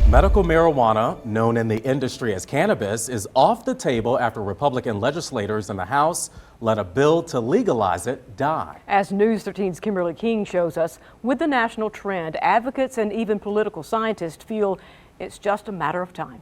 Medical marijuana, known in the industry as cannabis, is off the table after Republican legislators in the House let a bill to legalize it die. As News 13's Kimberly King shows us, with the national trend, advocates and even political scientists feel it's just a matter of time.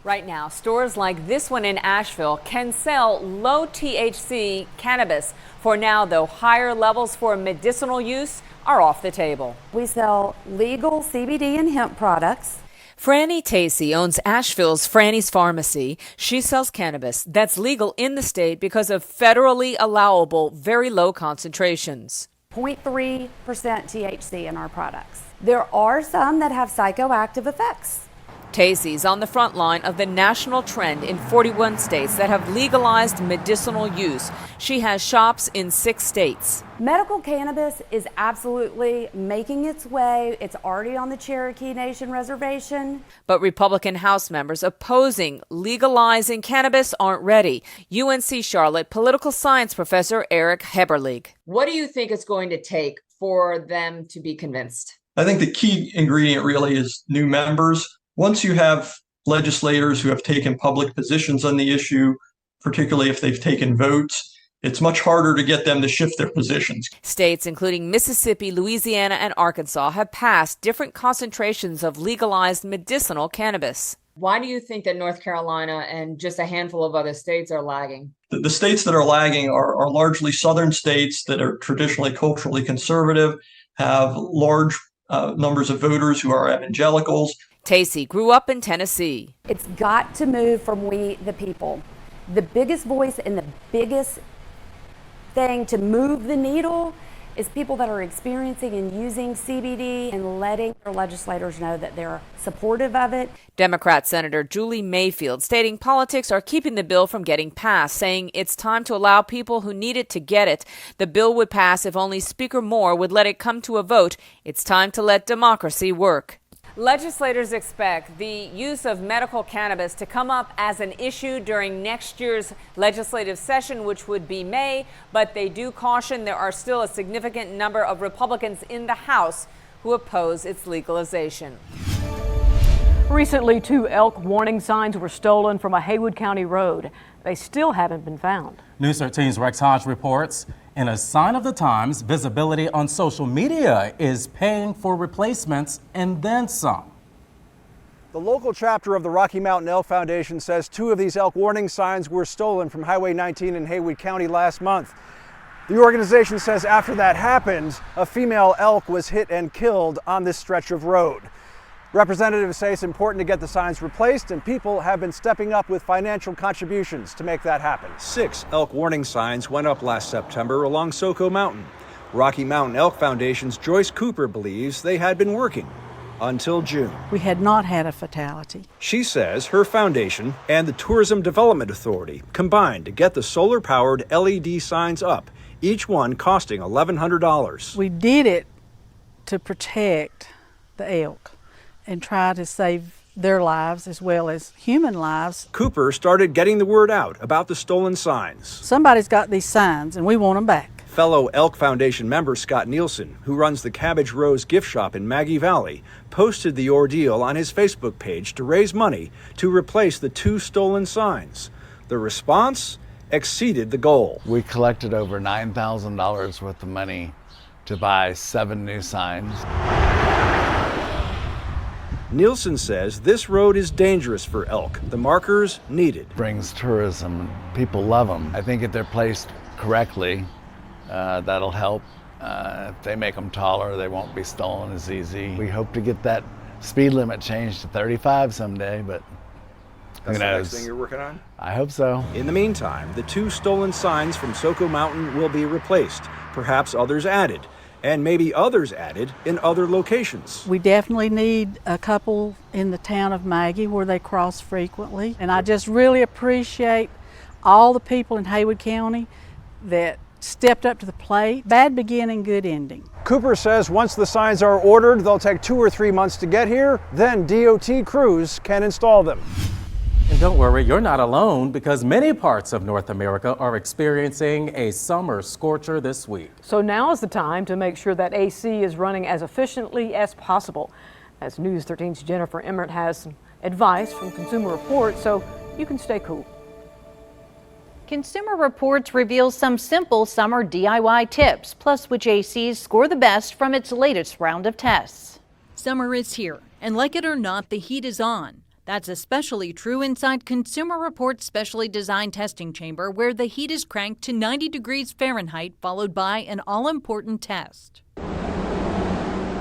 Right now, stores like this one in Asheville can sell low THC cannabis. For now, though, higher levels for medicinal use are off the table. We sell legal CBD and hemp products. Franny Tacey owns Asheville's Franny's Pharmacy. She sells cannabis that's legal in the state because of federally allowable very low concentrations. 0.3% THC in our products. There are some that have psychoactive effects. Tacey's on the front line of the national trend in 41 states that have legalized medicinal use. She has shops in 6 states. Medical cannabis is absolutely making its way. It's already on the Cherokee Nation reservation. But Republican House members opposing legalizing cannabis aren't ready. UNC Charlotte political science professor Eric Heberlig. What do you think it's going to take for them to be convinced? I think the key ingredient really is new members. Once you have legislators who have taken public positions on the issue, particularly if they've taken votes, it's much harder to get them to shift their positions. States including Mississippi, Louisiana, and Arkansas have passed different concentrations of legalized medicinal cannabis. Why do you think that North Carolina and just a handful of other states are lagging? The states that are lagging are largely southern states that are traditionally culturally conservative, have large numbers of voters who are evangelicals. Tacey grew up in Tennessee. It's got to move from we, the people. The biggest voice and the biggest thing to move the needle is people that are experiencing and using CBD and letting their legislators know that they're supportive of it. Democrat Senator Julie Mayfield stating politics are keeping the bill from getting passed, saying it's time to allow people who need it to get it. The bill would pass if only Speaker Moore would let it come to a vote. It's time to let democracy work. Legislators expect the use of medical cannabis to come up as an issue during next year's legislative session, which would be May, but they do caution there are still a significant number of Republicans in the House who oppose its legalization. Recently, 2 elk warning signs were stolen from a Haywood County road. They still haven't been found. News 13's Rex Hodge reports, in a sign of the times, visibility on social media is paying for replacements and then some. The local chapter of the Rocky Mountain Elk Foundation says 2 of these elk warning signs were stolen from Highway 19 in Haywood County last month. The organization says after that happened, a female elk was hit and killed on this stretch of road. Representatives say it's important to get the signs replaced, and people have been stepping up with financial contributions to make that happen. 6 elk warning signs went up last September along Soco Mountain. Rocky Mountain Elk Foundation's Joyce Cooper believes they had been working until June. We had not had a fatality. She says her foundation and the Tourism Development Authority combined to get the solar-powered LED signs up, each one costing $1,100. We did it to protect the elk and try to save their lives as well as human lives. Cooper started getting the word out about the stolen signs. Somebody's got these signs and we want them back. Fellow Elk Foundation member Scott Nielsen, who runs the Cabbage Rose gift shop in Maggie Valley, posted the ordeal on his Facebook page to raise money to replace the 2 stolen signs. The response exceeded the goal. We collected over $9,000 worth of money to buy 7 new signs. Nielsen says this road is dangerous for elk. The markers needed. Brings tourism. People love them. I think if they're placed correctly, that'll help. If they make them taller, they won't be stolen as easy. We hope to get that speed limit changed to 35 someday, but That's the next thing you're working on? I hope so. In the meantime, the 2 stolen signs from Soco Mountain will be replaced, perhaps others added, and maybe others added in other locations. We definitely need a couple in the town of Maggie where they cross frequently. And I just really appreciate all the people in Haywood County that stepped up to the plate. Bad beginning, good ending. Cooper says once the signs are ordered, they'll take 2 or 3 months to get here. Then DOT crews can install them. And don't worry, you're not alone, because many parts of North America are experiencing a summer scorcher this week. So now is the time to make sure that AC is running as efficiently as possible. As News 13's Jennifer Emmert has some advice from Consumer Reports so you can stay cool. Consumer Reports reveals some simple summer DIY tips, plus which ACs score the best from its latest round of tests. Summer is here, and like it or not, the heat is on. That's especially true inside Consumer Reports' specially designed testing chamber, where the heat is cranked to 90 degrees Fahrenheit, followed by an all-important test.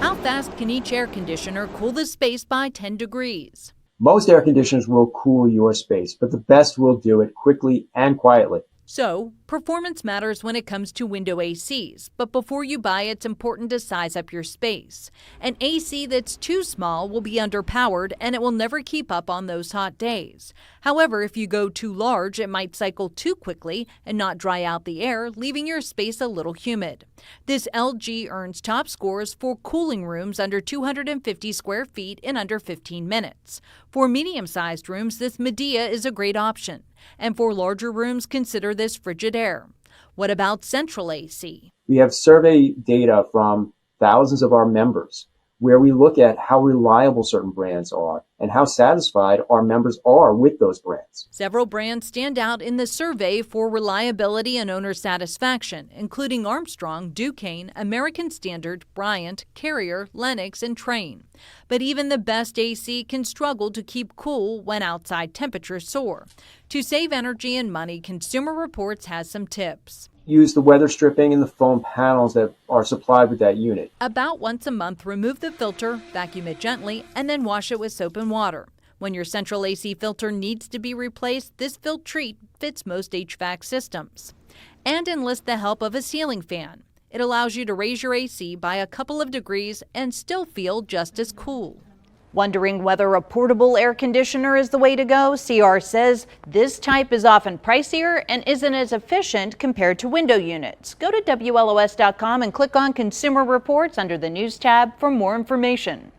How fast can each air conditioner cool the space by 10 degrees? Most air conditioners will cool your space, but the best will do it quickly and quietly. So, performance matters when it comes to window ACs, but before you buy, it's important to size up your space. An AC that's too small will be underpowered and it will never keep up on those hot days. However, if you go too large, it might cycle too quickly and not dry out the air, leaving your space a little humid. This LG earns top scores for cooling rooms under 250 square feet in under 15 minutes. For medium-sized rooms, this Medea is a great option. And for larger rooms, consider this Frigidaire. What about central AC? We have survey data from thousands of our members where we look at how reliable certain brands are and how satisfied our members are with those brands. Several brands stand out in the survey for reliability and owner satisfaction, including Armstrong, Duquesne, American Standard, Bryant, Carrier, Lennox, and Trane. But even the best AC can struggle to keep cool when outside temperatures soar. To save energy and money, Consumer Reports has some tips. Use the weather stripping and the foam panels that are supplied with that unit. About once a month, remove the filter, vacuum it gently, and then wash it with soap and water. When your central AC filter needs to be replaced, this Filtrete fits most HVAC systems. And enlist the help of a ceiling fan. It allows you to raise your AC by a couple of degrees and still feel just as cool. Wondering whether a portable air conditioner is the way to go? CR says this type is often pricier and isn't as efficient compared to window units. Go to WLOS.com and click on Consumer Reports under the News tab for more information.